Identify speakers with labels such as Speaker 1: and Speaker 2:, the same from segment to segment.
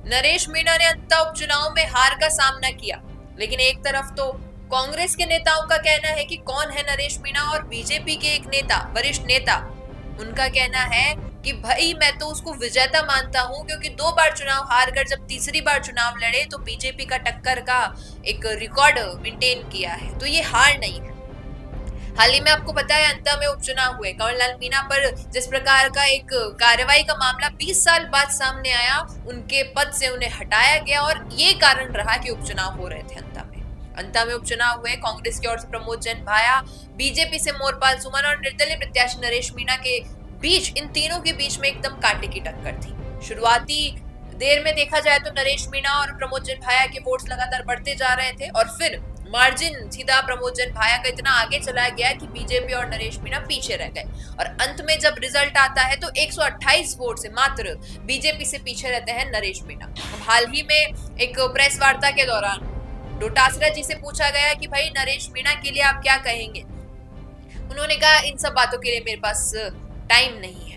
Speaker 1: नरेश मीणा ने अंततः उपचुनाव में हार का सामना किया, लेकिन एक तरफ तो कांग्रेस के नेताओं का कहना है कि कौन है नरेश मीणा, और बीजेपी के एक नेता, वरिष्ठ नेता, उनका कहना है कि भाई मैं तो उसको विजेता मानता हूं, क्योंकि 2 बार चुनाव हार कर जब तीसरी बार चुनाव लड़े तो बीजेपी का टक्कर का एक रिकॉर्ड मेंटेन किया है, तो ये हार नहीं है। हाल ही में आपको पता है अंता में उपचुनाव हुए, कंवरलाल मीणा पर जिस प्रकार का एक कार्रवाई का मामला 20 साल बाद सामने आया, उनके पद से उन्हें हटाया गया और ये कारण रहा कि उपचुनाव हो रहे थे अंता में। अंता में उपचुनाव हुए, कांग्रेस की ओर से प्रमोद जैन भाया, बीजेपी से मोरपाल सुमन और निर्दलीय प्रत्याशी नरेश मीणा के बीच, इन तीनों के बीच में एकदम कांटे की टक्कर थी। शुरुआती देर में देखा जाए तो नरेश मीणा और प्रमोद जैन भाया के वोट्स लगातार बढ़ते जा रहे थे और फिर मार्जिन सीधा प्रमोद जैन भाया का इतना आगे चला गया कि बीजेपी और नरेश मीणा पीछे रह गए, और अंत में जब रिजल्ट आता है तो 128 वोट से मात्र बीजेपी से पीछे रहते हैं नरेश मीणा। हाल ही में एक प्रेस वार्ता के दौरान डोटासरा जी से पूछा गया कि भाई नरेश मीणा के लिए आप क्या कहेंगे, उन्होंने कहा इन सब बातों के लिए मेरे पास टाइम नहीं है।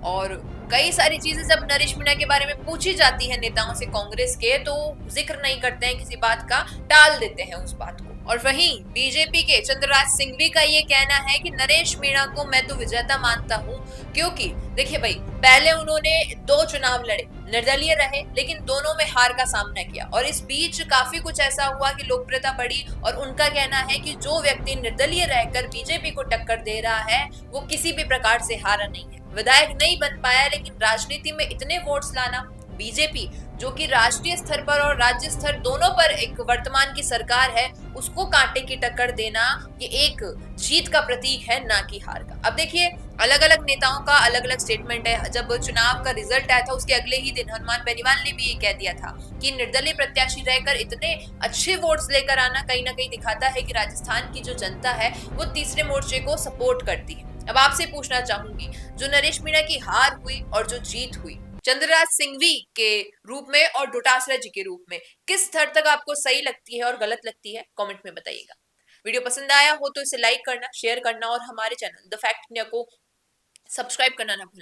Speaker 1: और कई सारी चीजें जब नरेश मीणा के बारे में पूछी जाती है नेताओं से कांग्रेस के, तो जिक्र नहीं करते हैं किसी बात का, टाल देते हैं उस बात को। और वहीं बीजेपी के चंद्रराज सिंघवी का ये कहना है कि नरेश मीणा को मैं तो विजेता मानता हूं, क्योंकि देखिए भाई, पहले उन्होंने 2 चुनाव लड़े, निर्दलीय रहे, लेकिन दोनों में हार का सामना किया और इस बीच काफी कुछ ऐसा हुआ कि लोकप्रियता बढ़ी, और उनका कहना है कि जो व्यक्ति निर्दलीय रहकर बीजेपी को टक्कर दे रहा है वो किसी भी प्रकार से हारा नहीं है, विधायक नहीं बन पाया, लेकिन राजनीति में इतने वोट्स लाना, बीजेपी जो कि राष्ट्रीय स्तर पर और राज्य स्तर दोनों पर एक वर्तमान की सरकार है, उसको कांटे की टक्कर देना, ये एक जीत का प्रतीक है, ना कि हार का। अब देखिए, अलग अलग नेताओं का अलग अलग स्टेटमेंट है। जब चुनाव का रिजल्ट आया था उसके अगले ही दिन हनुमान बेनीवाल ने भी ये कह दिया था कि निर्दलीय प्रत्याशी रहकर इतने अच्छे वोट्स लेकर आना कहीं ना कहीं दिखाता है कि राजस्थान की जो जनता है वो तीसरे मोर्चे को सपोर्ट करती है। अब आपसे पूछना चाहूंगी, जो नरेश मीणा की हार हुई और जो जीत हुई, चंद्रराज सिंघवी के रूप में और डोटासरा जी के रूप में, किस स्तर तक आपको सही लगती है और गलत लगती है, कमेंट में बताइएगा। वीडियो पसंद आया हो तो इसे लाइक करना, शेयर करना और हमारे चैनल द फैक्ट इंडिया को सब्सक्राइब करना ना भूलना।